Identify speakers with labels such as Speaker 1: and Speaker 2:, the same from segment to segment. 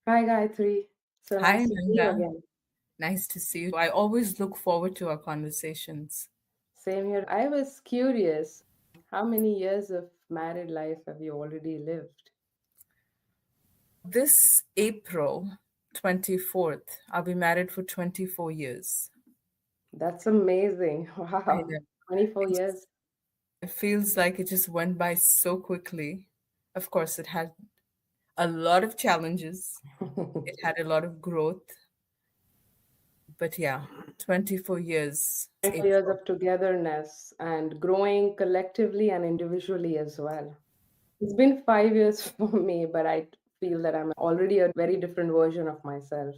Speaker 1: Hi, Gayatri. So
Speaker 2: Hi,
Speaker 1: nice to see you
Speaker 2: Nanda.
Speaker 1: again.
Speaker 2: Nice to see you. I always look forward to our conversations.
Speaker 1: Same here. I was curious, how many years of married life have you already lived?
Speaker 2: This April 24th, I'll be married for 24 years.
Speaker 1: That's amazing.
Speaker 2: I
Speaker 1: Wow.
Speaker 2: know.
Speaker 1: 24
Speaker 2: It,
Speaker 1: years.
Speaker 2: it feels like it just went by so quickly. Of course, it had a lot of challenges, it had a lot of growth, but yeah, 24 years. It's
Speaker 1: 24 years
Speaker 2: April.
Speaker 1: of togetherness and growing collectively and individually as well. It's been 5 years for me, but I feel that I'm already a very different version of myself.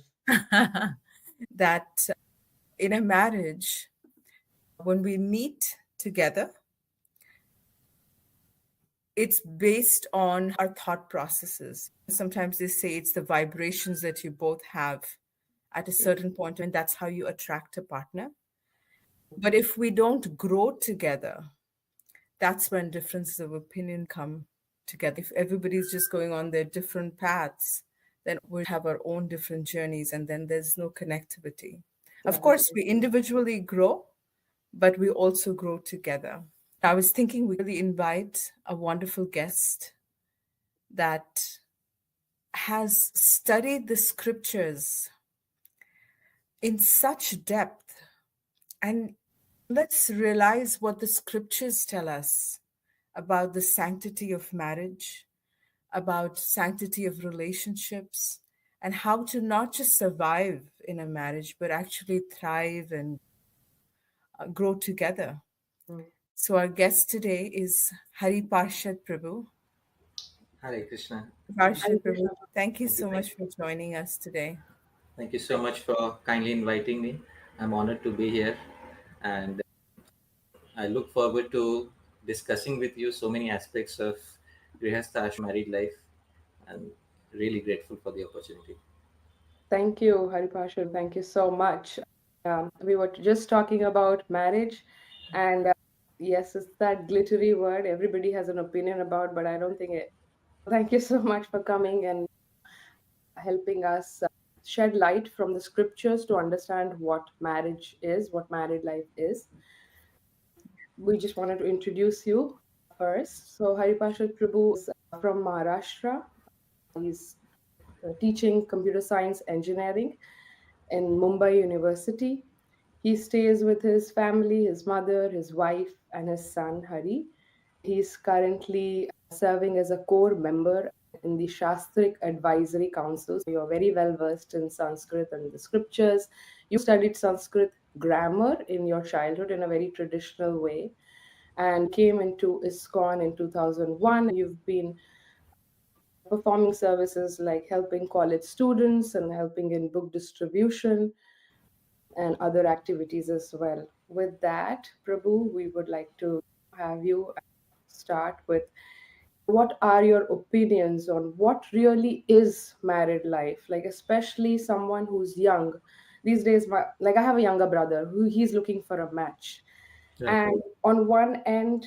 Speaker 2: That in a marriage, when we meet together, it's based on our thought processes. Sometimes they say it's the vibrations that you both have at a certain point, and that's how you attract a partner. But if we don't grow together, that's when differences of opinion come together. If everybody's just going on their different paths, then we have our own different journeys, and then there's no connectivity. Of course, we
Speaker 1: Absolutely.
Speaker 2: individually grow, but we also grow together. I was thinking we really invite a wonderful guest that has studied the scriptures in such depth. And let's realize what the scriptures tell us about the sanctity of marriage, about sanctity of relationships, and how to not just survive in a marriage, but actually thrive and grow together.
Speaker 1: Mm.
Speaker 2: So our guest today is Hari Parshad Prabhu.
Speaker 3: Hare Krishna.
Speaker 2: Parshad
Speaker 1: Hare
Speaker 2: Prabhu,
Speaker 1: Krishna.
Speaker 2: thank you
Speaker 3: Thank you.
Speaker 2: so much for joining us today.
Speaker 3: Thank you so much for kindly inviting me. I'm honored to be here, and I look forward to discussing with you so many aspects of Grihastha Ashram married life. I'm really grateful for the opportunity.
Speaker 1: Thank you, Haripashar. Thank you so much. We were just talking about marriage, and yes, it's that glittery word everybody has an opinion about, but I don't think it. Thank you so much for coming and helping us shed light from the scriptures to understand what marriage is, what married life is. We just wanted to introduce you first. So, Haripashar Prabhu is from Maharashtra. He's teaching computer science engineering in Mumbai University. He stays with his family, his mother, his wife, and his son Hari. He's currently serving as a core member in the Shastric Advisory Council. So you're very well versed in Sanskrit and the scriptures. You studied Sanskrit grammar in your childhood in a very traditional way and came into ISKCON in 2001. You've been performing services like helping college students and helping in book distribution and other activities as well. With that, Prabhu, we would like to have you start with what are your opinions on what really is married life? Like, especially someone who's young. These days, like I have a younger brother who he's looking for a match.
Speaker 3: Right.
Speaker 1: And on one end,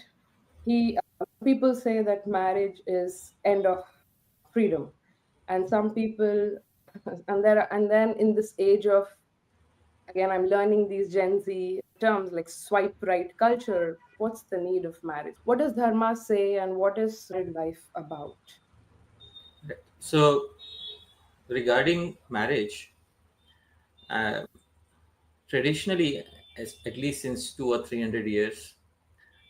Speaker 1: he people say that marriage is end of freedom, and some people, and then in this age of, again, I'm learning these Gen Z terms like swipe right culture. What's the need of marriage? What does Dharma say, and what is married life about?
Speaker 3: Right. So, regarding marriage, uh, traditionally, at least since 200 or 300 years,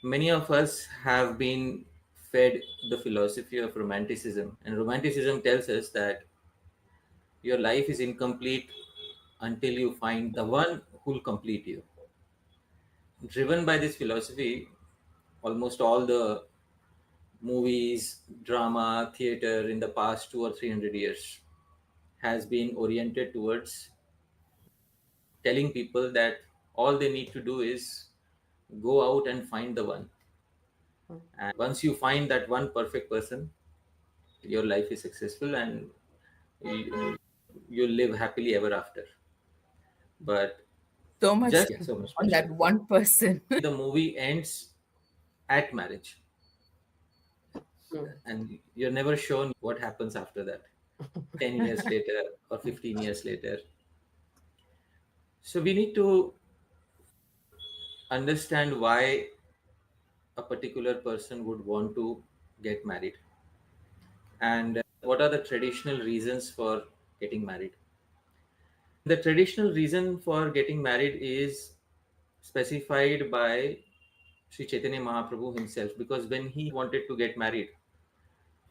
Speaker 3: many of us have been fed the philosophy of romanticism, and romanticism tells us that your life is incomplete until you find the one who'll complete you. Driven by this philosophy, almost all the movies, drama, theater in the past 200 or 300 years has been oriented towards telling people that all they need to do is go out and find the one. And once you find that one perfect person, your life is successful and you live happily ever after. But
Speaker 2: So much
Speaker 3: just so much
Speaker 2: on
Speaker 3: pressure.
Speaker 2: that one person.
Speaker 3: The movie ends at marriage,
Speaker 1: Hmm.
Speaker 3: and you're never shown what happens after that. 10 years later or 15 years later. So we need to understand why a particular person would want to get married, and what are the traditional reasons for getting married. The traditional reason for getting married is specified by Sri Chaitanya Mahaprabhu himself, because when he wanted to get married,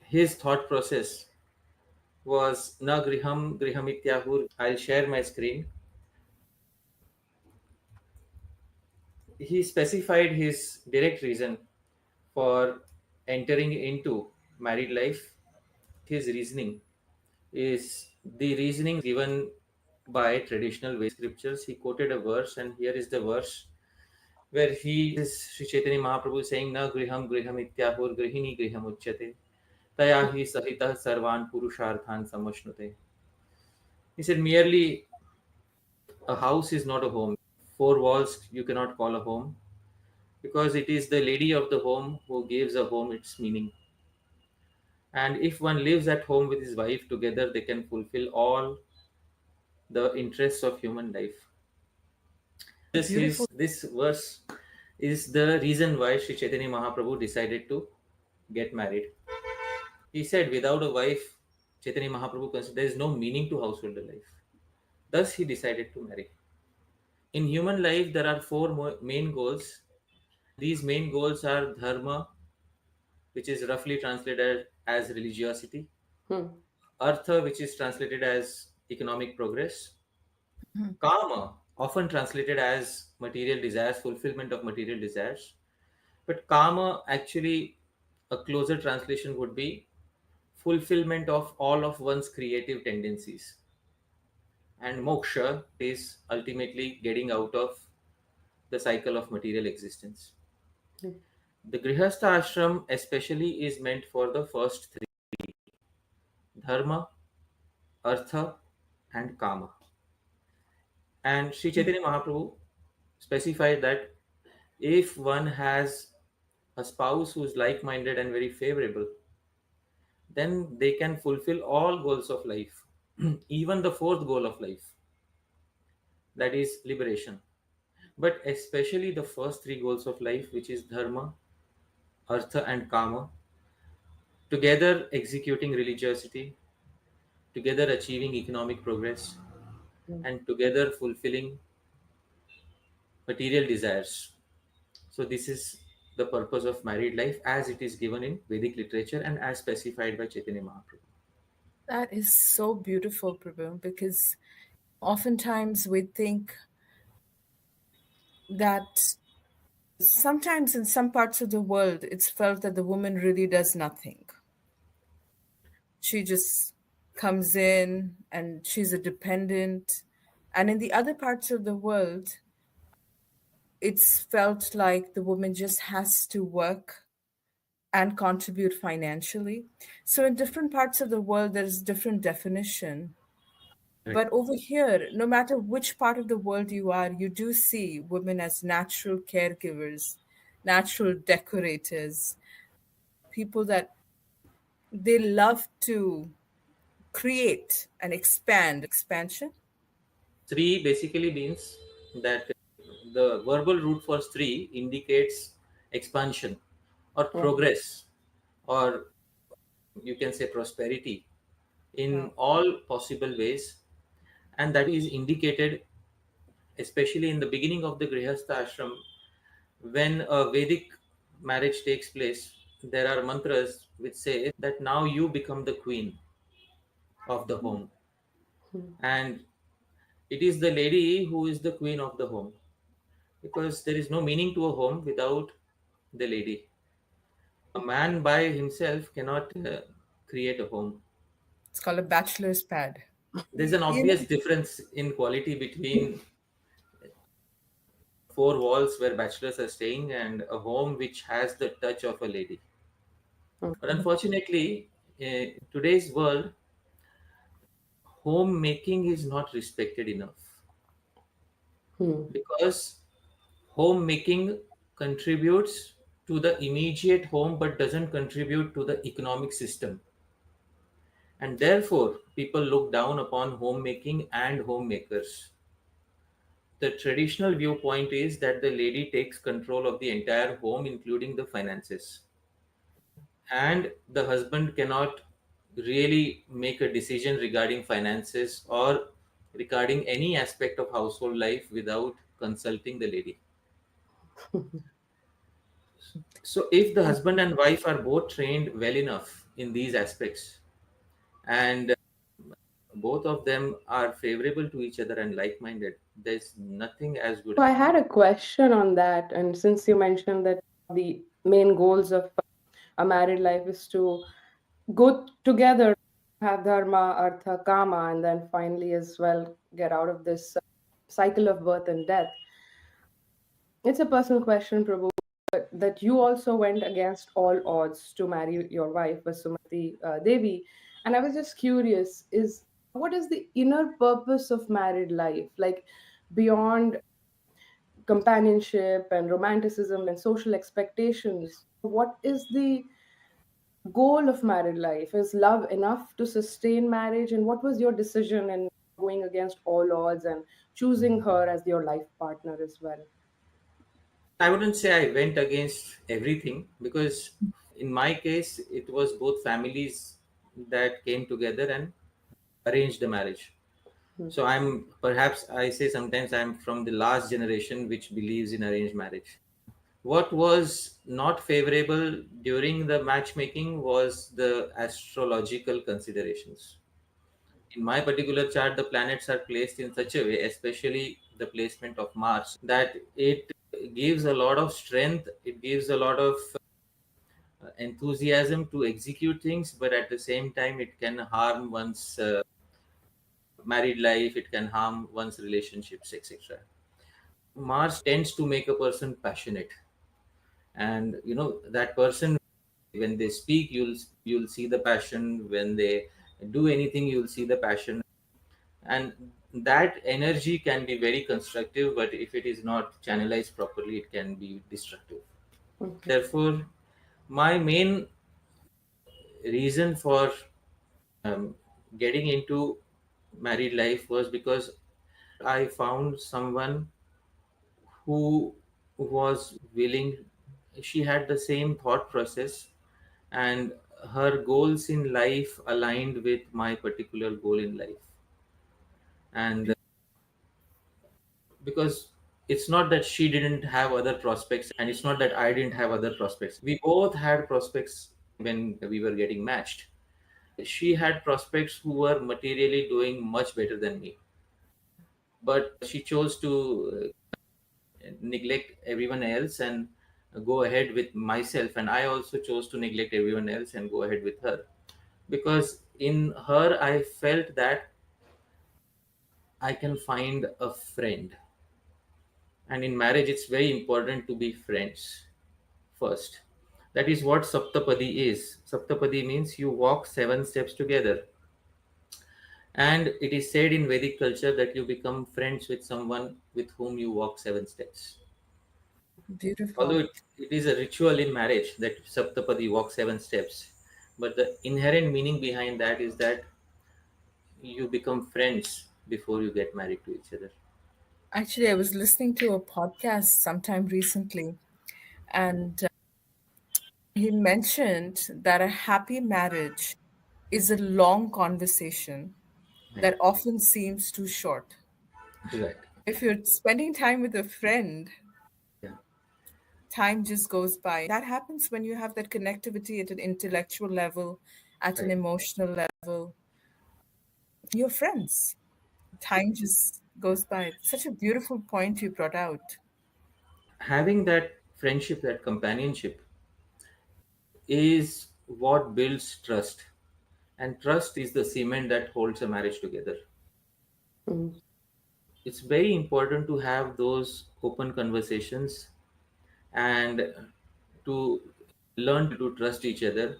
Speaker 3: his thought process was na griham grihamityahur. I'll share my screen. He specified his direct reason for entering into married life. His reasoning is the reasoning given by traditional Vedic scriptures. He quoted a verse, and here is the verse where he is Sri Chaitanya Mahaprabhu saying, Na griham griham ityahur grihini griham uchyate taya hi sahita sarvan purusharthan samashnute. He said, merely a house is not a home. Four walls you cannot call a home, because it is the lady of the home who gives a home its meaning. And if one lives at home with his wife, together they can fulfill all the interests of human life.
Speaker 2: Beautiful.
Speaker 3: This verse is the reason why Sri Chaitanya Mahaprabhu decided to get married. He said, without a wife, Chaitanya Mahaprabhu considered there is no meaning to household life. Thus, he decided to marry. In human life, there are four main goals. These main goals are dharma, which is roughly translated as religiosity,
Speaker 1: Hmm.
Speaker 3: artha, which is translated as economic progress, kama, often translated as material desires, fulfillment of material desires. But kama, actually, a closer translation would be fulfillment of all of one's creative tendencies. And moksha is ultimately getting out of the cycle of material existence.
Speaker 1: Hmm.
Speaker 3: The Grihastha ashram especially is meant for the first three: dharma, artha, and kama. And Sri Chaitanya Mahaprabhu specified that if one has a spouse who is like minded and very favorable, then they can fulfill all goals of life, even the fourth goal of life, that is liberation. But especially the first three goals of life, which is dharma, artha, and kama, together executing religiosity, together achieving economic progress,
Speaker 1: Hmm.
Speaker 3: and together fulfilling material desires. So, this is the purpose of married life as it is given in Vedic literature and as specified by Chaitanya Mahaprabhu.
Speaker 2: That is so beautiful, Prabhu, because oftentimes we think that sometimes in some parts of the world, it's felt that the woman really does nothing. She just comes in and she's a dependent. And in the other parts of the world, it's felt like the woman just has to work and contribute financially. So in different parts of the world, there's different definition.
Speaker 3: Correct.
Speaker 2: But over here, no matter which part of the world you are, you do see women as natural caregivers, natural decorators, people that they love to create and expand, expansion.
Speaker 3: Sri basically means that the verbal root for Sri indicates expansion or
Speaker 1: Hmm.
Speaker 3: progress, or you can say prosperity in
Speaker 2: Wow.
Speaker 3: all possible ways. And that is indicated especially in the beginning of the Grihastha ashram. When a Vedic marriage takes place, there are mantras which say that now you become the queen of the home.
Speaker 1: Hmm.
Speaker 3: And it is the lady who is the queen of the home, because there is no meaning to a home without the lady. A man by himself cannot create a home.
Speaker 2: It's called a bachelor's pad.
Speaker 3: There's an
Speaker 2: You know,
Speaker 3: obvious difference in quality between four walls where bachelors are staying and a home which has the touch of a lady. But unfortunately, in today's world, homemaking is not respected enough,
Speaker 1: Hmm.
Speaker 3: because homemaking contributes to the immediate home but doesn't contribute to the economic system. And therefore, people look down upon homemaking and homemakers. The traditional viewpoint is that the lady takes control of the entire home, including the finances, and the husband cannot really make a decision regarding finances or regarding any aspect of household life without consulting the lady. So, if the husband and wife are both trained well enough in these aspects, and both of them are favorable to each other and like minded, there's nothing as good.
Speaker 1: So I had a question on that, and since you mentioned that the main goals of a married life is to go together, have dharma, artha, kama, and then finally as well get out of this cycle of birth and death. It's a personal question, Prabhu, but that you also went against all odds to marry your wife, Vasumati Devi. And I was just curious, is what is the inner purpose of married life? Like beyond companionship and romanticism and social expectations, what is the goal of married life? Is love enough to sustain marriage? And what was your decision in going against all odds and choosing her as your life partner as well?
Speaker 3: I wouldn't say I went against everything, because in my case, it was both families that came together and arranged the marriage.
Speaker 1: Hmm.
Speaker 3: So I'm, perhaps I say sometimes I'm from the last generation which believes in arranged marriage. What was not favorable during the matchmaking was the astrological considerations. In my particular chart, the planets are placed in such a way, especially the placement of Mars, that it gives a lot of strength, it gives a lot of enthusiasm to execute things, but at the same time, it can harm one's married life, it can harm one's relationships, etc. Mars tends to make a person passionate, and that person, when they speak, you'll see the passion. When they do anything, you'll see the passion, and that energy can be very constructive, but if it is not channelized properly, it can be destructive.
Speaker 1: Okay.
Speaker 3: Therefore, my main reason for getting into married life was because I found someone who was willing, she had the same thought process, and her goals in life aligned with my particular goal in life. And because it's not that she didn't have other prospects, and it's not that I didn't have other prospects. We both had prospects when we were getting matched. She had prospects who were materially doing much better than me, but she chose to neglect everyone else and go ahead with myself, and I also chose to neglect everyone else and go ahead with her, because in her I felt that I can find a friend. And in marriage, it's very important to be friends first. That is what Saptapadi is. Saptapadi means you walk 7 steps together. And it is said in Vedic culture that you become friends with someone with whom you walk 7 steps. Although
Speaker 2: Beautiful.
Speaker 3: it is a ritual in marriage that Saptapadi walk 7 steps, but the inherent meaning behind that is that you become friends before you get married to each other.
Speaker 2: Actually, I was listening to a podcast sometime recently, and he mentioned that a happy marriage is a long conversation
Speaker 3: Right.
Speaker 2: that often seems too short.
Speaker 3: Right.
Speaker 2: If you're spending time with a friend,
Speaker 3: Yeah.
Speaker 2: time just goes by. That happens when you have that connectivity at an intellectual level, at an
Speaker 3: Right.
Speaker 2: emotional level. You're friends. Time just goes by. Such a beautiful point you brought out.
Speaker 3: Having that friendship, that companionship, is what builds trust. And trust is the cement that holds a marriage together.
Speaker 1: Mm.
Speaker 3: It's very important to have those open conversations and to learn to trust each other.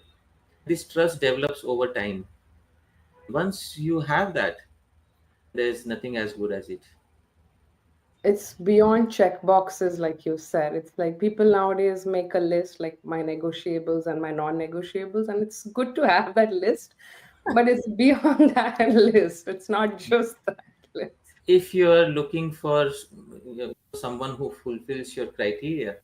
Speaker 3: This trust develops over time. Once you have that, there's nothing as good as it.
Speaker 1: It's beyond check boxes, like you said. It's like people nowadays make a list like my negotiables and my non negotiables, and it's good to have that list. But it's beyond that list. It's not just that list.
Speaker 3: If you are looking for someone who fulfills your criteria,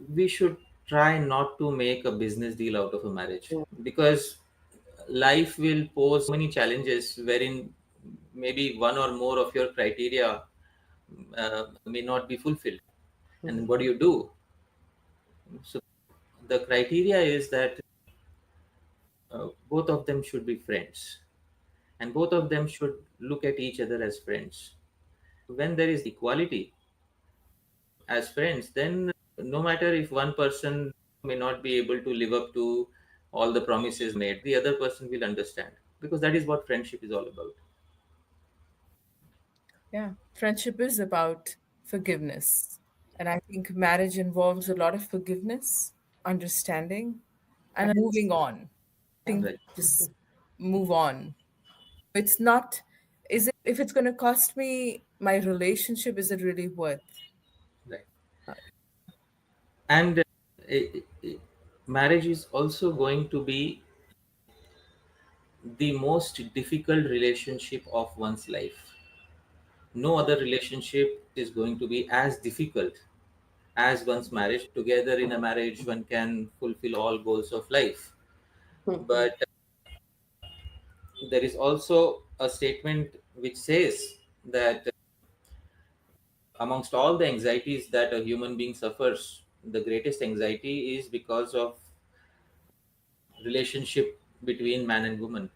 Speaker 3: we should try not to make a business deal out of a marriage, because life will pose many challenges wherein maybe one or more of your criteria may not be fulfilled. And what do you do? So the criteria is that both of them should be friends, and both of them should look at each other as friends. When there is equality as friends, then no matter if one person may not be able to live up to all the promises made, the other person will understand, because that is what friendship is all about.
Speaker 2: Yeah, friendship is about forgiveness. And I think marriage involves a lot of forgiveness, understanding, and moving on. Think
Speaker 3: Right,
Speaker 2: just move on. It's not, is it, if it's going to cost me my relationship, is it really worth?
Speaker 3: right. And marriage is also going to be the most difficult relationship of one's life. No other relationship is going to be as difficult as one's marriage. Together in a marriage, one can fulfill all goals of life. But there is also a statement which says that amongst all the anxieties that a human being suffers, the greatest anxiety is because of relationship between man and woman.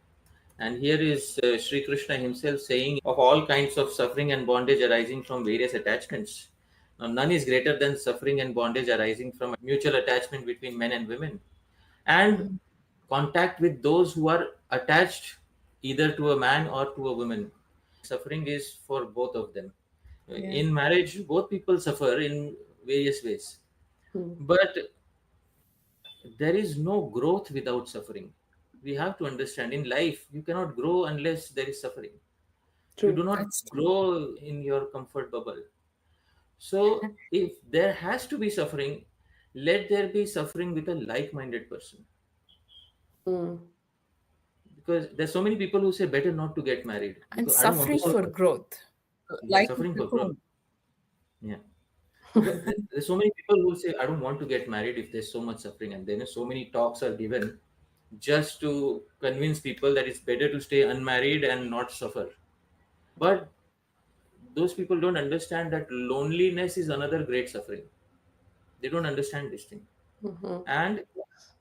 Speaker 3: And here is Sri Krishna himself saying of all kinds of suffering and bondage arising from various attachments. Now, none is greater than suffering and bondage arising from mutual attachment between men and women, and contact with those who are attached either to a man or to a woman. Suffering is for both of them.
Speaker 2: Yeah,
Speaker 3: In marriage, both people suffer in various ways, but there is no growth without suffering. We have to understand in life, you cannot grow unless there is suffering. You do
Speaker 1: True.
Speaker 3: not
Speaker 2: that's true.
Speaker 3: grow in your comfort bubble. So, if there has to be suffering, let there be suffering with a like minded person.
Speaker 1: Mm.
Speaker 3: Because there's so many people who say better not to get married
Speaker 2: And
Speaker 3: because I don't want to
Speaker 2: suffering for
Speaker 3: suffer.
Speaker 2: growth,
Speaker 3: Yeah,
Speaker 2: like a
Speaker 3: suffering for growth.
Speaker 2: cocoon.
Speaker 3: Yeah. Because there's so many people who say I don't want to get married if there's so much suffering, and then so many talks are given just to convince people that it's better to stay unmarried and not suffer. But those people don't understand that loneliness is another great suffering. They don't understand this thing. And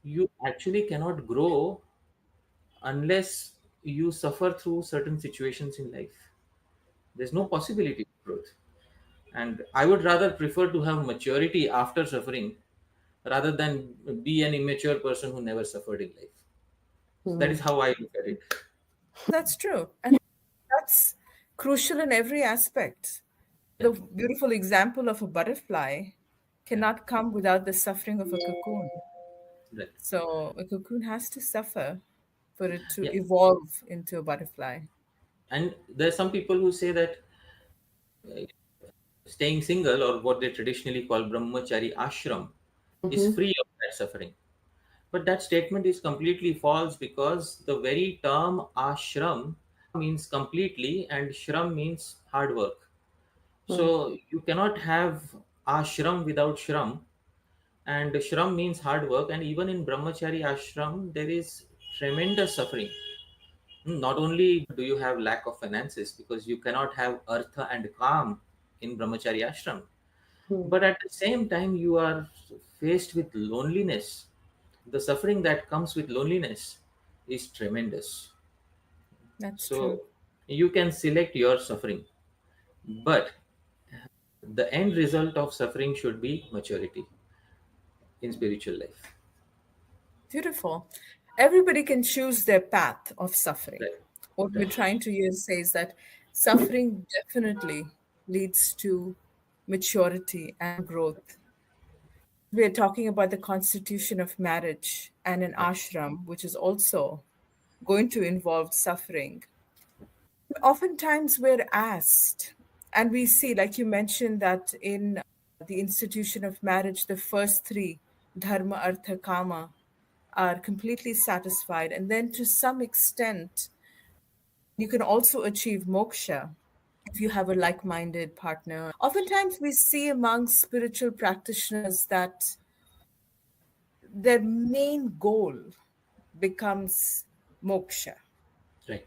Speaker 3: you actually cannot grow unless you suffer through certain situations in life. There's no possibility of growth. And I would rather prefer to have maturity after suffering rather than be an immature person who never suffered in life. So that is how I look at it.
Speaker 2: That's true. And that's crucial in every aspect.
Speaker 3: Yeah,
Speaker 2: The beautiful example of a butterfly
Speaker 3: yeah,
Speaker 2: cannot come without the suffering of a cocoon.
Speaker 3: right.
Speaker 2: So a cocoon has to suffer for it to
Speaker 3: Yeah.
Speaker 2: evolve into a butterfly.
Speaker 3: And there are some people who say that staying single, or what they traditionally call brahmachari ashram, is
Speaker 1: Mm-hmm.
Speaker 3: free of that suffering. But that statement is completely false, because the very term ashram means completely, and shram means hard work. So you cannot have ashram without shram, and shram means hard work. And even in brahmachari ashram, there is tremendous suffering. Not only do you have lack of finances, because you cannot have artha and kam in brahmachari ashram, but at the same time you are faced with loneliness. The suffering that comes with loneliness is tremendous.
Speaker 2: That's true.
Speaker 3: So you can select your suffering, but the end result of suffering should be maturity in spiritual life.
Speaker 2: Beautiful. Everybody can choose their path of suffering.
Speaker 3: Right,
Speaker 2: What we're
Speaker 3: right.
Speaker 2: trying to use says that suffering definitely leads to maturity and growth. We're talking about the constitution of marriage and an
Speaker 3: Right.
Speaker 2: ashram, which is also going to involve suffering. Oftentimes we're asked, and we see, like you mentioned, that in the institution of marriage, the first three, Dharma, Artha, Kama, are completely satisfied. And then to some extent, you can also achieve moksha if you have a like minded partner. Oftentimes, we see among spiritual practitioners that their main goal becomes moksha.
Speaker 3: Right.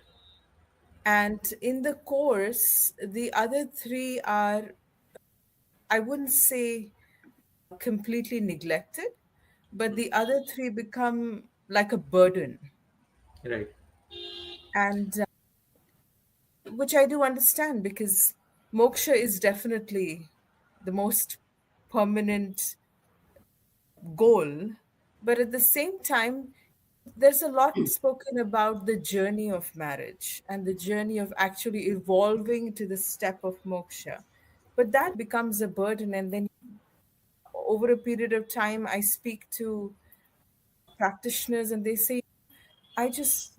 Speaker 2: And in the course, the other three are, I wouldn't say completely neglected, but the other three become like a burden.
Speaker 3: Right.
Speaker 2: And which I do understand, because moksha is definitely the most permanent goal. But at the same time, there's a lot spoken about the journey of marriage and the journey of actually evolving to the step of moksha. But that becomes a burden. And then over a period of time, I speak to practitioners and they say, I just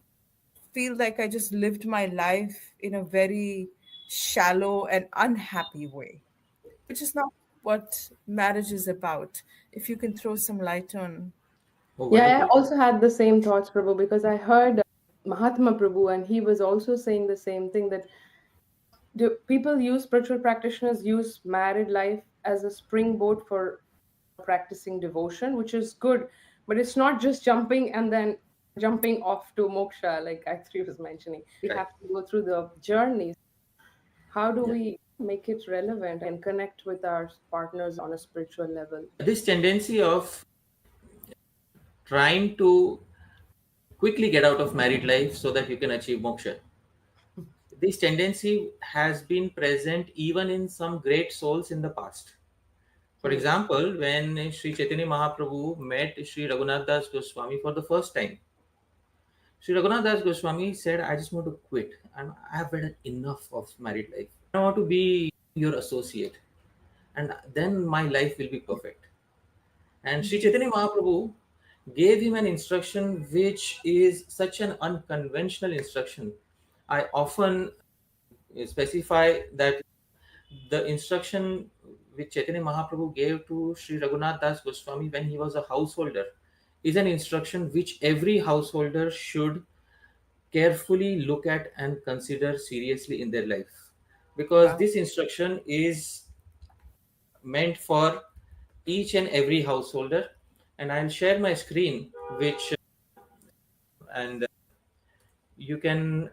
Speaker 2: feel like I just lived my life in a very shallow and unhappy way, which is not what marriage is about. If you can throw some light on.
Speaker 3: Oh,
Speaker 1: Yeah, I
Speaker 3: wonderful.
Speaker 1: also had the same thoughts, Prabhu, because I heard Mahatma Prabhu, and he was also saying the same thing, that do people use spiritual practitioners use married life as a springboard for practicing devotion, which is good, but it's not just jumping and then jumping off to moksha, like Gayatri was mentioning. We
Speaker 3: Right.
Speaker 1: have to go through the journey. How do
Speaker 3: Yeah.
Speaker 1: we make it relevant and connect with our partners on a spiritual level?
Speaker 3: This tendency of trying to quickly get out of married life so that you can achieve moksha, this tendency has been present even in some great souls in the past. For
Speaker 1: Hmm.
Speaker 3: example, when Sri Chaitanya Mahaprabhu met Sri Raghunath Das Goswami for the first time, Sri Raghunath Das Goswami said, I just want to quit. I have had enough of married life. I want to be your associate, and then my life will be perfect. And Sri Chaitanya Mahaprabhu gave him an instruction which is such an unconventional instruction. I often specify that the instruction which Chaitanya Mahaprabhu gave to Sri Raghunath Das Goswami when he was a householder is an instruction which every householder should carefully look at and consider seriously in their life, because
Speaker 2: Wow.
Speaker 3: this instruction is meant for each and every householder. And I'll share my screen, which and you can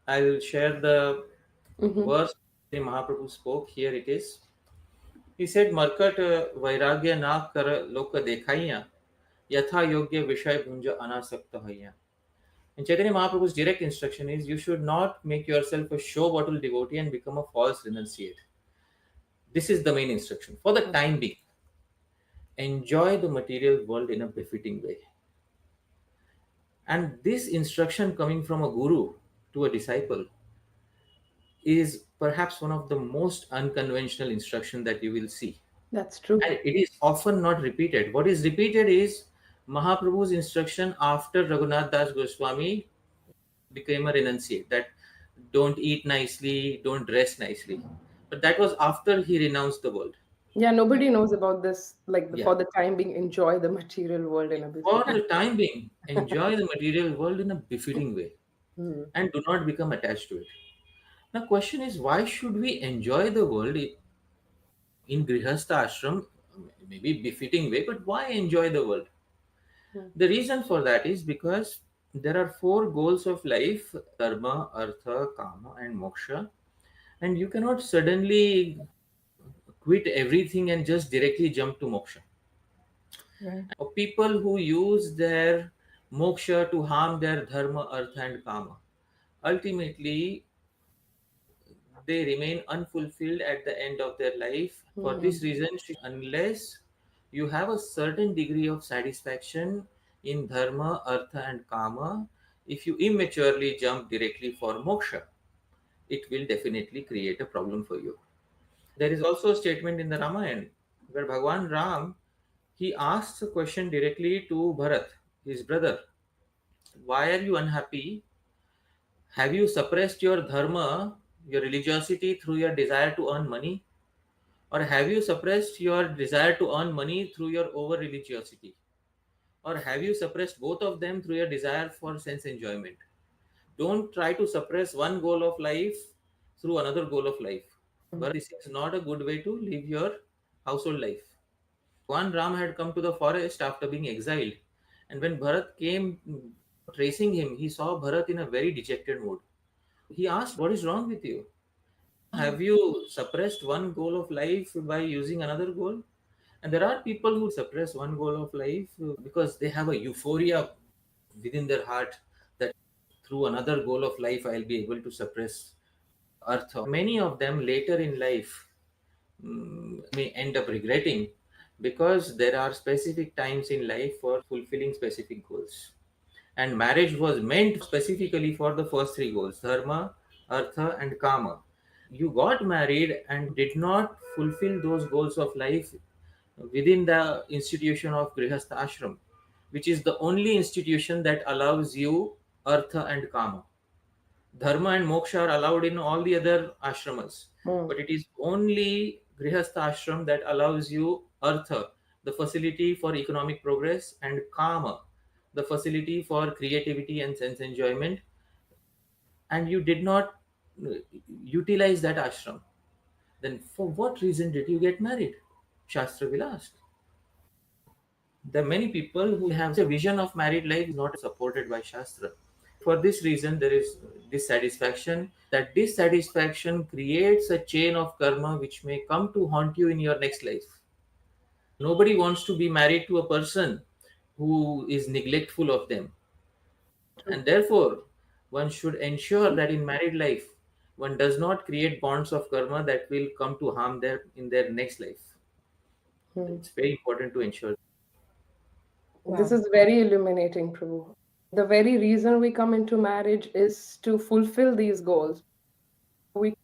Speaker 3: I'll share the
Speaker 1: Mm-hmm.
Speaker 3: verse the Mahaprabhu spoke. Here it is. He said, Markat vairagya na kar loka dekhaiya yatha yogya vishay bhunja anasakta haiya. And Chaitanya Mahaprabhu's direct instruction is you should not make yourself a show bottle devotee and become a false renunciate. This is the main instruction. For the time being, enjoy the material world in a befitting way. And this instruction coming from a guru to a disciple is perhaps one of the most unconventional instruction that you will see.
Speaker 1: That's true.
Speaker 3: And it is often not repeated. What is repeated is Mahaprabhu's instruction after Raghunath Das Goswami became a renunciate, that don't eat nicely, don't dress nicely. But that was after he renounced the world.
Speaker 1: Yeah, nobody knows about this. Like
Speaker 3: Yeah.
Speaker 1: for the time being, enjoy the material world in a
Speaker 3: For
Speaker 1: befitting.
Speaker 3: the time being, enjoy the material world in a befitting way
Speaker 1: Hmm.
Speaker 3: and do not become attached to it. Now, question is, why should we enjoy the world in Grihastha ashram, maybe befitting way, but why enjoy the world?
Speaker 1: Hmm.
Speaker 3: The reason for that is because there are four goals of life: dharma, artha, kama, and moksha. And you cannot suddenly quit everything and just directly jump to moksha.
Speaker 2: Right.
Speaker 3: Or people who use their moksha to harm their dharma, artha, and kama, ultimately they remain unfulfilled at the end of their life. For
Speaker 1: Hmm.
Speaker 3: this reason, unless you have a certain degree of satisfaction in dharma, artha, and kama, if you immaturely jump directly for moksha, it will definitely create a problem for you. There is also a statement in the Ramayana where Bhagwan Ram, he asks a question directly to Bharat, his brother. Why are you unhappy? Have you suppressed your dharma, your religiosity through your desire to earn money? Or have you suppressed your desire to earn money through your over religiosity? or have you suppressed both of them through your desire for sense enjoyment? Don't try to suppress one goal of life through another goal of life. But this is not a good way to live your household life. One Ram had come to the forest after being exiled, and when Bharat came tracing him, he saw Bharat in a very dejected mood. He asked, "What is wrong with you? Have you suppressed one goal of life by using another goal?" And there are people who suppress one goal of life because they have a euphoria within their heart that through another goal of life I'll be able to suppress earth. Many of them later in life may end up regretting, because there are specific times in life for fulfilling specific goals. And marriage was meant specifically for the first three goals: dharma, artha, and kama. You got married and did not fulfill those goals of life within the institution of Grihastha Ashram, which is the only institution that allows you artha and kama. Dharma and moksha are allowed in all the other ashramas,
Speaker 1: Hmm.
Speaker 3: but it is only Grihastha ashram that allows you artha, the facility for economic progress, and kama, the facility for creativity and sense enjoyment. And you did not uh, utilize that ashram. Then for what reason did you get married? Shastra will ask. There are many people who have a vision of married life is not supported by Shastra. For this reason, there is dissatisfaction. That dissatisfaction creates a chain of karma which may come to haunt you in your next life. Nobody wants to be married to a person who is neglectful of them.
Speaker 1: True.
Speaker 3: And therefore, one should ensure that in married life, one does not create bonds of karma that will come to harm them in their next life.
Speaker 1: Hmm.
Speaker 3: It's very important to ensure.
Speaker 1: This
Speaker 2: Wow.
Speaker 1: is very illuminating, Prabhu. The very reason we come into marriage is to fulfill these goals. We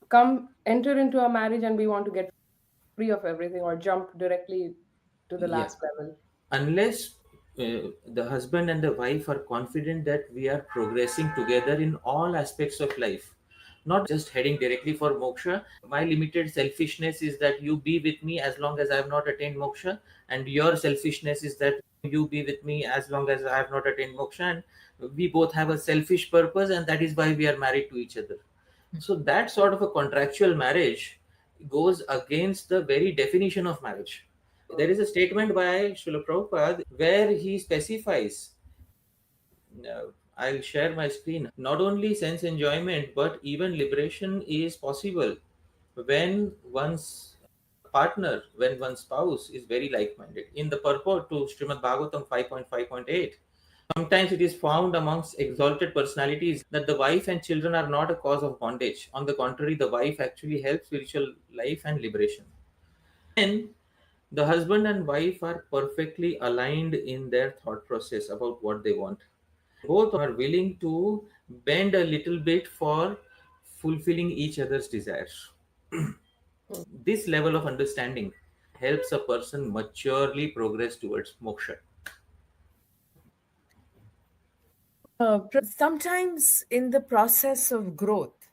Speaker 1: come enter into a marriage and we want to get free of everything or jump directly to the
Speaker 3: Yeah.
Speaker 1: last level.
Speaker 3: Unless the husband and the wife are confident that we are progressing together in all aspects of life, not just heading directly for moksha. My limited selfishness is that you be with me as long as I have not attained moksha, and your selfishness is that you be with me as long as I have not attained moksha, and we both have a selfish purpose, and that is why we are married to each other. So that sort of a contractual marriage goes against the very definition of marriage. There is a statement by Srila Prabhupada where he specifies, I'll share my screen, not only sense enjoyment but even liberation is possible when one's partner, when one's spouse is very like minded. In the purport to Srimad Bhagavatam 5.5.8, sometimes it is found amongst exalted personalities that the wife and children are not a cause of bondage. On the contrary, the wife actually helps spiritual life and liberation. And the husband and wife are perfectly aligned in their thought process about what they want. Both are willing to bend a little bit for fulfilling each other's desires. This level of understanding helps a person maturely progress towards moksha.
Speaker 2: Sometimes in the process of growth,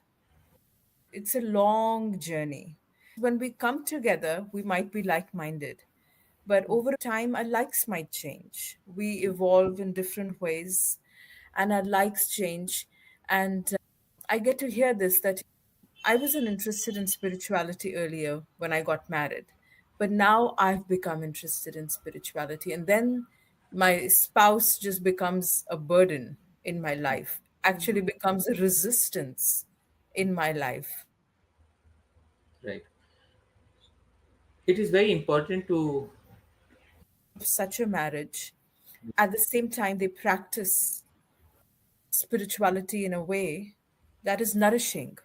Speaker 2: it's a long journey. When we come together, we might be like minded, but over time, our likes might change. We evolve in different ways, and our likes change. And I get to hear this that I wasn't interested in spirituality earlier when I got married, but now I've become interested in spirituality. And then my spouse just becomes a burden in my life, actually becomes a resistance in my life.
Speaker 3: Right. It is very important to
Speaker 2: Of such a marriage, at the same time, they practice spirituality in a way that is nourishing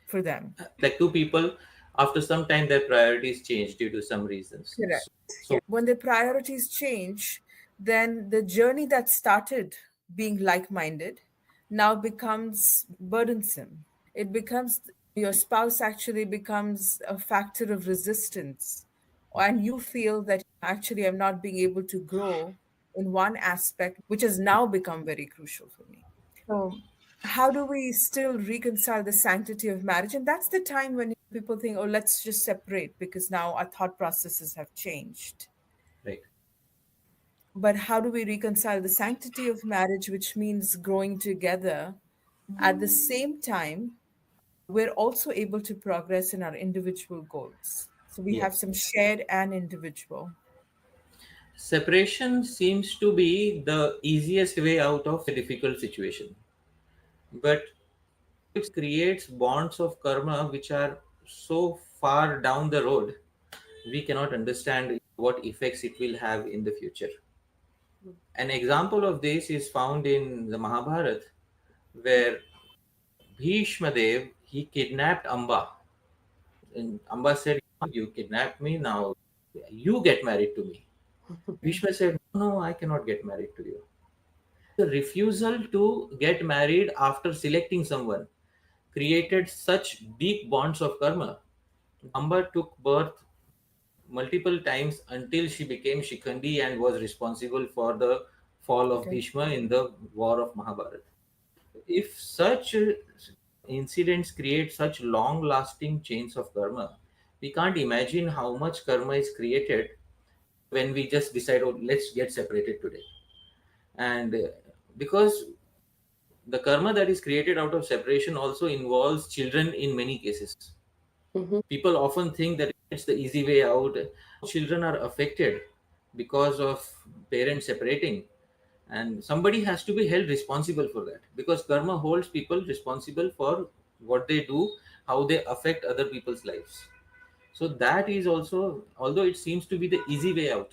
Speaker 2: for them.
Speaker 3: like two people, after some time their priorities change due to some reasons.
Speaker 2: Correct.
Speaker 3: So
Speaker 2: When their priorities change, then the journey that started being like minded now becomes burdensome. It becomes your spouse actually becomes a factor of resistance, and you feel that actually I'm not being able to grow in one aspect, which has now become very crucial for me. So, how do we still reconcile the sanctity of marriage? And that's the time when people think, oh, let's just separate because now our thought processes have changed.
Speaker 3: right.
Speaker 2: But how do we reconcile the sanctity of marriage, which means growing together? At the same time, we're also able to progress in our individual goals. So we
Speaker 3: Yeah.
Speaker 2: have some shared and individual.
Speaker 3: Separation seems to be the easiest way out of a difficult situation. But it creates bonds of karma which are so far down the road, we cannot understand what effects it will have in the future. An example of this is found in the Mahabharata, where Bhishma Dev he kidnapped Amba, and Amba said, "You kidnapped me, now you get married to me." Bhishma said, "No, I cannot get married to you." The refusal to get married after selecting someone created such deep bonds of karma. Amba took birth multiple times until she became Shikhandi and was responsible for the fall of
Speaker 2: Okay.
Speaker 3: Bhishma in the war of Mahabharata. If such incidents create such long lasting chains of karma, we can't imagine how much karma is created when we just decide, oh, let's get separated today. And because the karma that is created out of separation also involves children in many cases. People often think that it's the easy way out. Children are affected because of parents separating, and somebody has to be held responsible for that, because karma holds people responsible for what they do, how they affect other people's lives. So that is also, although it seems to be the easy way out,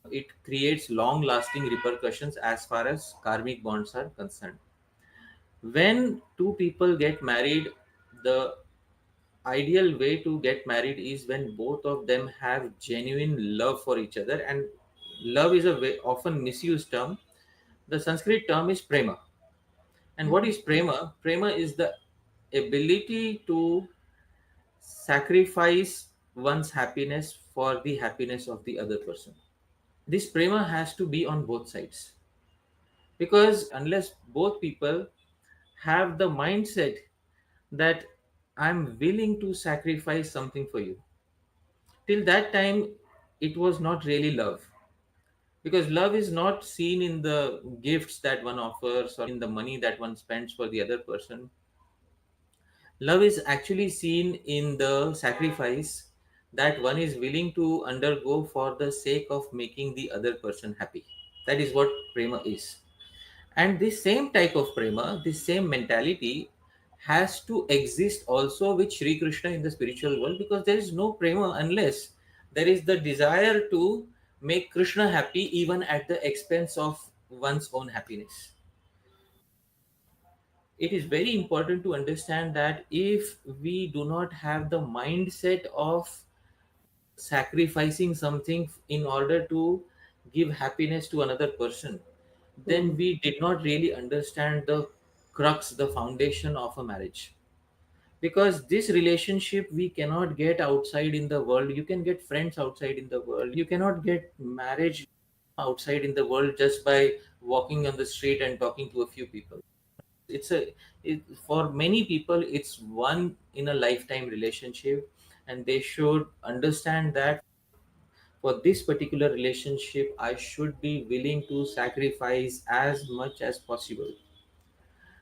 Speaker 3: it creates long lasting repercussions as far as karmic bonds are concerned. When two people get married, the ideal way to get married is when both of them have genuine love for each other. And love is a way, often misused term. The Sanskrit term is prema. And what is prema? Prema is the ability to sacrifice one's happiness for the happiness of the other person. This prema has to be on both sides, because unless both people have the mindset that I'm willing to sacrifice something for you, till that time it was not really love. Because love is not seen in the gifts that one offers or in the money that one spends for the other person. Love is actually seen in the sacrifice that one is willing to undergo for the sake of making the other person happy. That is what prema is. And this same type of prema, this same mentality has to exist also with Sri Krishna in the spiritual world, because there is no prema unless there is the desire to make Krishna happy even at the expense of one's own happiness. It is very important to understand that if we do not have the mindset of sacrificing something in order to give happiness to another person, then we did not really understand the crux, the foundation of a marriage. Because this relationship we cannot get outside in the world. You can get friends outside in the world. You cannot get marriage outside in the world just by walking on the street and talking to a few people. It's for many people it's one in a lifetime relationship, and they should understand that for this particular relationship I should be willing to sacrifice as much as possible,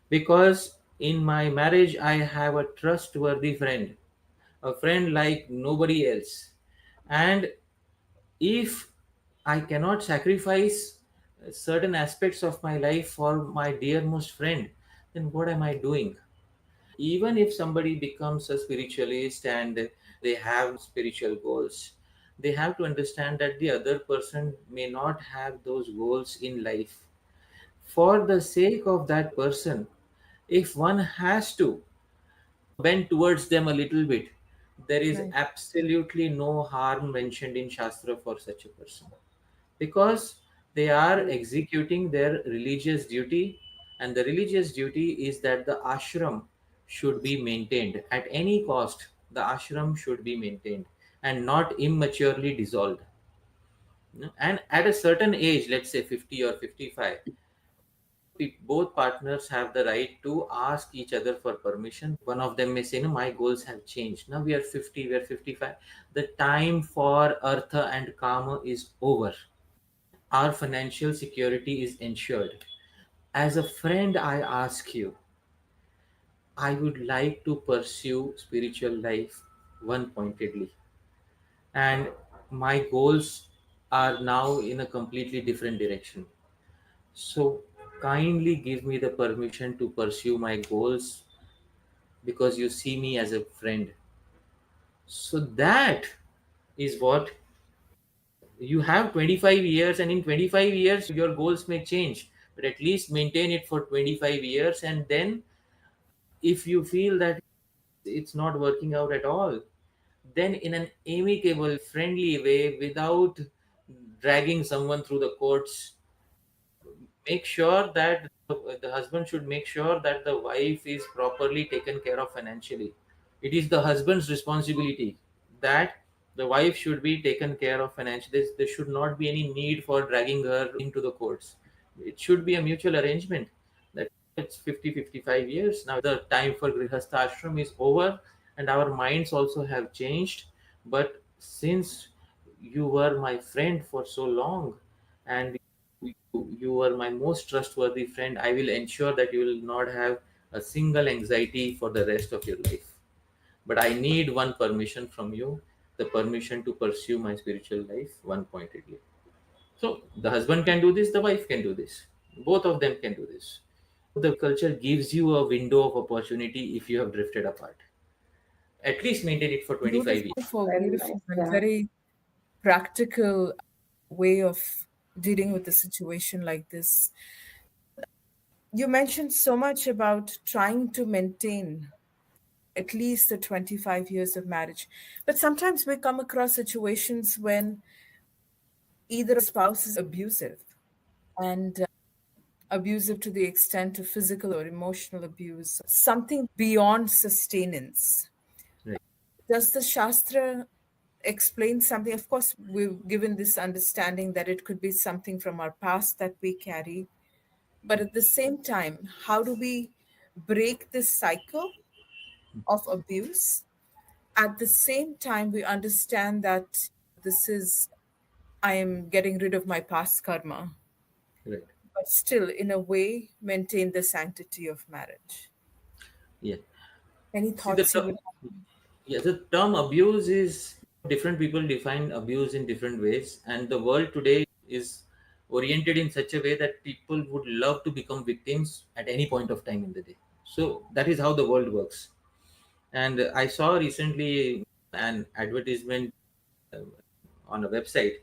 Speaker 3: because in my marriage I have a trustworthy friend, a friend like nobody else. And if I cannot sacrifice certain aspects of my life for my dearest friend, then what am I doing? Even if somebody becomes a spiritualist and they have spiritual goals, they have to understand that the other person may not have those goals in life. For the sake of that person, if one has to bend towards them a little bit, there is
Speaker 2: Right.
Speaker 3: absolutely no harm mentioned in Shastra for such a person, because they are executing their religious duty, and the religious duty is that the ashram should be maintained at any cost. The ashram should be maintained and not immaturely dissolved. And at a certain age, let's say 50 or 55, both partners have the right to ask each other for permission. One of them may say, no, my goals have changed, now we are 50, we are 55, the time for artha and kama is over. our financial security is ensured. As a friend, I ask you, I would like to pursue spiritual life one pointedly, and my goals are now in a completely different direction. So, kindly give me the permission to pursue my goals because you see me as a friend. So, that is what you have 25 years, and in 25 years, your goals may change, but at least maintain it for 25 years. And then, if you feel that it's not working out at all, then in an amicable, friendly way, without dragging someone through the courts, make sure that the husband should make sure that the wife is properly taken care of financially. It is the husband's responsibility that the wife should be taken care of financially. There should not be any need for dragging her into the courts. It should be a mutual arrangement that it's 50-55 years. Now the time for Grihastha ashram is over, and our minds also have changed. But since you were my friend for so long, and you are my most trustworthy friend, I will ensure that you will not have a single anxiety for the rest of your life. But I need one permission from you, the permission to pursue my spiritual life one pointedly. So the husband can do this, the wife can do this. Both of them can do this. The culture gives you a window of opportunity if you have drifted apart. At least maintain it for 25 years.
Speaker 1: Very
Speaker 2: Beautiful
Speaker 1: nice.
Speaker 2: and
Speaker 1: Yeah.
Speaker 2: very practical way of dealing with a situation like this. You mentioned so much about trying to maintain at least the 25 years of marriage. But sometimes we come across situations when either spouse is abusive, and abusive to the extent of physical or emotional abuse, something beyond sustenance.
Speaker 3: Right.
Speaker 2: Does the Shastra explain something? Of course, we've given this understanding that it could be something from our past that we carry. But at the same time, how do we break this cycle of abuse? At the same time, we understand that this is, I am getting rid of my past karma,
Speaker 3: Right.
Speaker 2: but still, in a way, maintain the sanctity of marriage.
Speaker 3: Yeah.
Speaker 2: Any
Speaker 3: See the
Speaker 2: thoughts you would
Speaker 3: Yeah, the term abuse is different people define abuse in different ways, and the world today is oriented in such a way that people would love to become victims at any point of time in the day. So that is how the world works. And I saw recently an advertisement uh, on a website.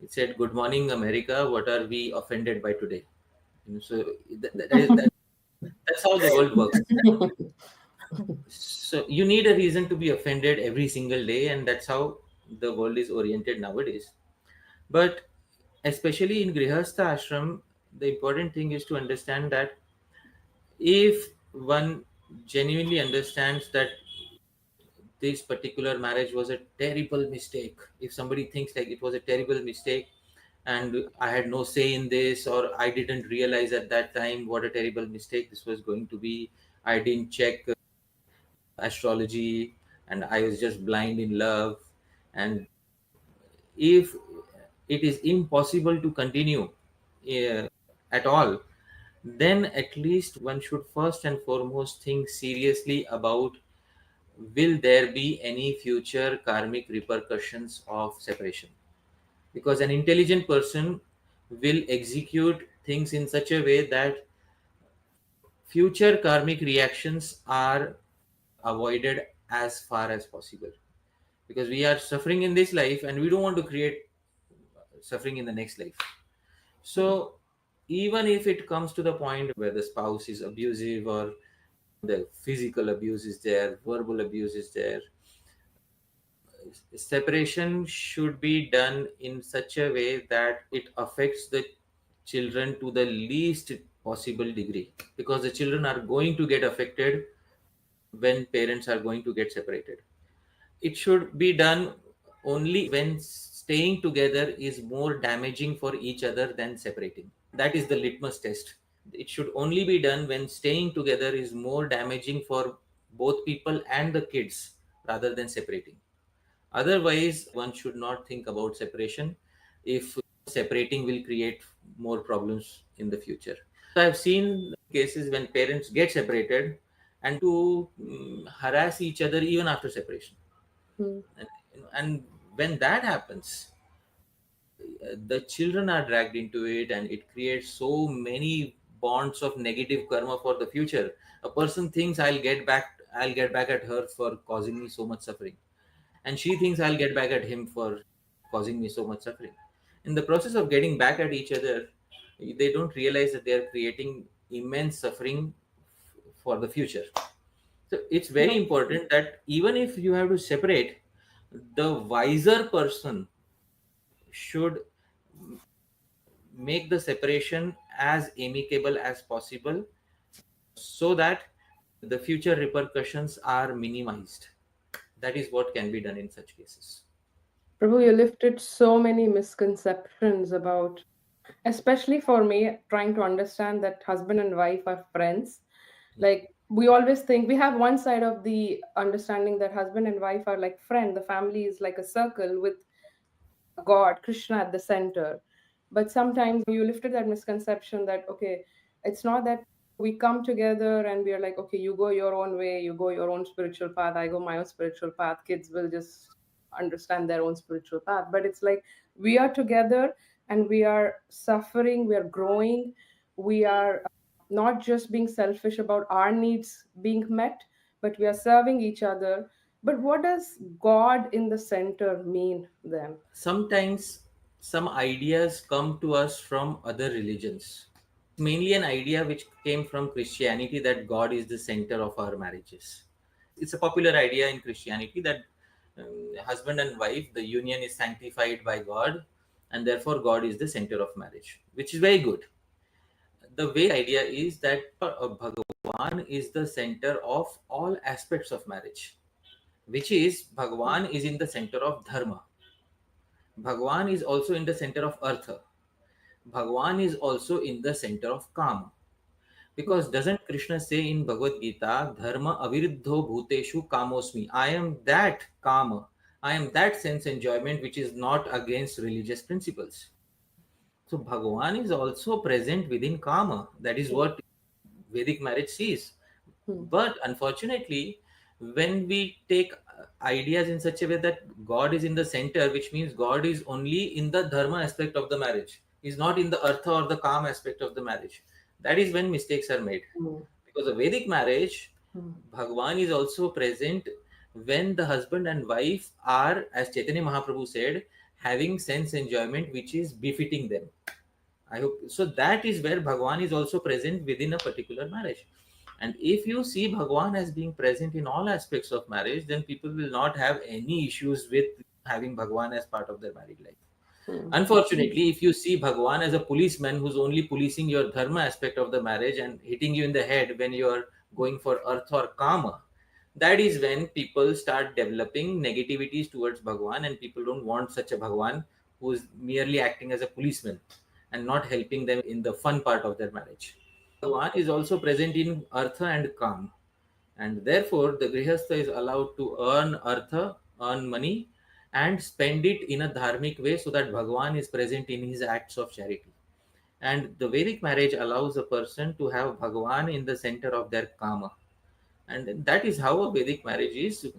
Speaker 3: It said, "Good morning, America. What are we offended by today?" So that's how the world works. So you need a reason to be offended every single day, and that's how the world is oriented nowadays. But especially in Grihastha ashram, the important thing is to understand that if one genuinely understands that this particular marriage was a terrible mistake, if somebody thinks like it was a terrible mistake and I had no say in this, or I didn't realize at that time what a terrible mistake this was going to be, I didn't check astrology, and I was just blind in love. And if it is impossible to continue uh, at all, then at least one should first and foremost think seriously about, will there be any future karmic repercussions of separation? Because an intelligent person will execute things in such a way that future karmic reactions are avoided as far as possible, because we are suffering in this life and we don't want to create suffering in the next life. So even if it comes to the point where the spouse is abusive, or the physical abuse is there, verbal abuse is there, separation should be done in such a way that it affects the children to the least possible degree, because the children are going to get affected when parents are going to get separated. It should be done only when staying together is more damaging for each other than separating. That is the litmus test. It should only be done when staying together is more damaging for both people and the kids rather than separating. Otherwise, one should not think about separation. If separating will create more problems in the future. So I've seen cases when parents get separated and to harass each other even after separation.
Speaker 1: Hmm.
Speaker 3: And when that happens, the children are dragged into it, and it creates so many bonds of negative karma for the future. A person thinks I'll get back at her for causing me so much suffering, and she thinks I'll get back at him for causing me so much suffering. In the process of getting back at each other, they don't realize that they are creating immense suffering for the future. So it's very important that even if you have to separate, the wiser person should make the separation as amicable as possible so that the future repercussions are minimized. That is what can be done in such cases.
Speaker 1: Prabhu, you lifted so many misconceptions about, especially for me, trying to understand that husband and wife are friends. Like, we always think we have one side of the understanding that husband and wife are like friend, the family is like a circle with God, Krishna at the center. But sometimes you lifted that misconception that, okay, it's not that we come together and we are like, okay, you go your own way, you go your own spiritual path, I go my own spiritual path, kids will just understand their own spiritual path. But it's like we are together and we are suffering, we are growing, we are not just being selfish about our needs being met, but we are serving each other. But what does God in the center mean then?
Speaker 3: Sometimes some ideas come to us from other religions. Mainly an idea which came from Christianity that God is the center of our marriages. It's a popular idea in Christianity that husband and wife, the union is sanctified by God, and therefore God is the center of marriage, which is very good. The Vedic idea is that Bhagavan is the center of all aspects of marriage, which is Bhagavan is in the center of Dharma. Bhagavan is also in the center of Artha. Bhagavan is also in the center of Kama. Because doesn't Krishna say in Bhagavad Gita, Dharma aviruddho bhuteshu kamosmi? I am that Kama. I am that sense enjoyment which is not against religious principles. So Bhagavan is also present within Kama. That is what Vedic marriage sees.
Speaker 1: Hmm.
Speaker 3: But unfortunately, when we take ideas in such a way that God is in the center, which means God is only in the dharma aspect of the marriage, is not in the artha or the calm aspect of the marriage. That is when mistakes are made.
Speaker 1: Hmm.
Speaker 3: Because a Vedic marriage,
Speaker 1: Hmm.
Speaker 3: Bhagwan is also present when the husband and wife are, as Chaitanya Mahaprabhu said, having sense enjoyment which is befitting them. I hope so. That is where Bhagwan is also present within a particular marriage. And if you see Bhagwan as being present in all aspects of marriage, then people will not have any issues with having Bhagwan as part of their married life.
Speaker 1: Hmm.
Speaker 3: Unfortunately, if you see Bhagwan as a policeman who's only policing your dharma aspect of the marriage and hitting you in the head when you are going for earth or kama, that is when people start developing negativities towards Bhagwan, and people don't want such a Bhagwan who is merely acting as a policeman and not helping them in the fun part of their marriage. Bhagwan is also present in artha and kam, and therefore the grihastha is allowed to earn artha, earn money, and spend it in a dharmic way so that Bhagwan is present in his acts of charity. And the Vedic marriage allows a person to have Bhagwan in the center of their kama, and that is how a Vedic marriage is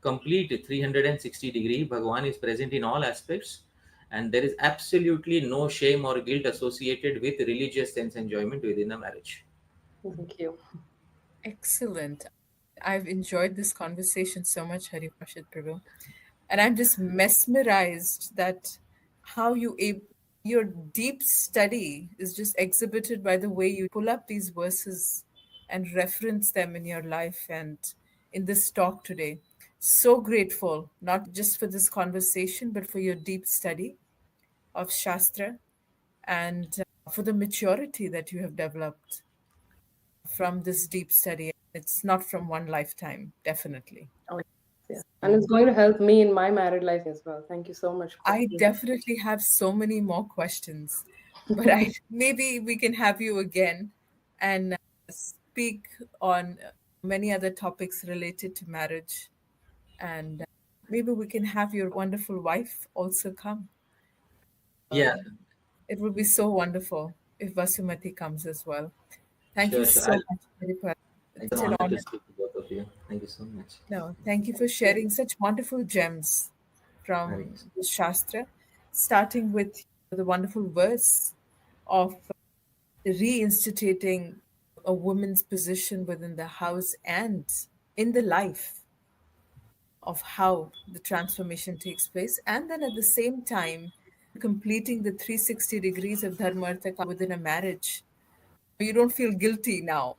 Speaker 3: complete 360-degree. Bhagwan is present in all aspects, and there is absolutely no shame or guilt associated with religious sense enjoyment within a marriage.
Speaker 1: Thank you.
Speaker 2: Excellent. I've enjoyed this conversation so much, Haripashit Prabhu. And I'm just mesmerized that how your deep study is just exhibited by the way you pull up these verses and reference them in your life and in this talk today. So grateful, not just for this conversation, but for your deep study of Shastra and for the maturity that you have developed from this deep study. It's not from one lifetime, definitely.
Speaker 1: Oh, yes. And it's going to help me in my married life as well. Thank you so much,
Speaker 2: I
Speaker 1: Prabhu.
Speaker 2: definitely have so many more questions, but I maybe we can have you again and speak on many other topics related to marriage, and maybe we can have your wonderful wife also come.
Speaker 3: Yeah,
Speaker 2: It would be so wonderful if Vasumati comes as well. Thank you
Speaker 3: Sure, sure.
Speaker 2: so much, Haripal.
Speaker 3: It's
Speaker 2: It's
Speaker 3: an
Speaker 2: an
Speaker 3: honor to
Speaker 2: honor.
Speaker 3: speak to both of you. Thank you so much.
Speaker 2: No, thank you for
Speaker 1: Thank you.
Speaker 2: sharing such wonderful gems
Speaker 3: Hare
Speaker 2: from
Speaker 3: Krishna.
Speaker 2: the Shastra, starting with the wonderful verse of reinstituting a woman's position within the house and in the life of how the transformation takes place, and then at the same time completing the 360 degrees of dharma artha kama within a marriage. You don't feel guilty now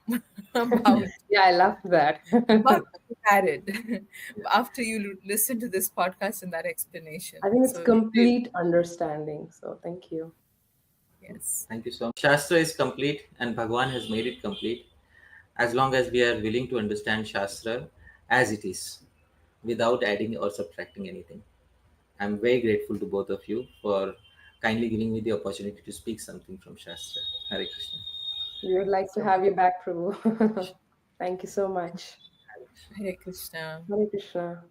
Speaker 2: about
Speaker 1: Yeah, I love that.
Speaker 2: being married after you listen to this podcast and that explanation.
Speaker 1: I think it's
Speaker 2: So you feel
Speaker 1: complete understanding. So thank you.
Speaker 2: yes,
Speaker 3: Thank you so much. Shastra is complete and Bhagwan has made it complete as long as we are willing to understand Shastra as it is without adding or subtracting anything. I'm very grateful to both of you for kindly giving me the opportunity to speak something from Shastra. Hare Krishna.
Speaker 1: We would like to
Speaker 2: so
Speaker 1: have you back, Prabhu. Thank you so much.
Speaker 3: Hare Krishna.
Speaker 2: Hare Krishna.
Speaker 1: Hare Krishna.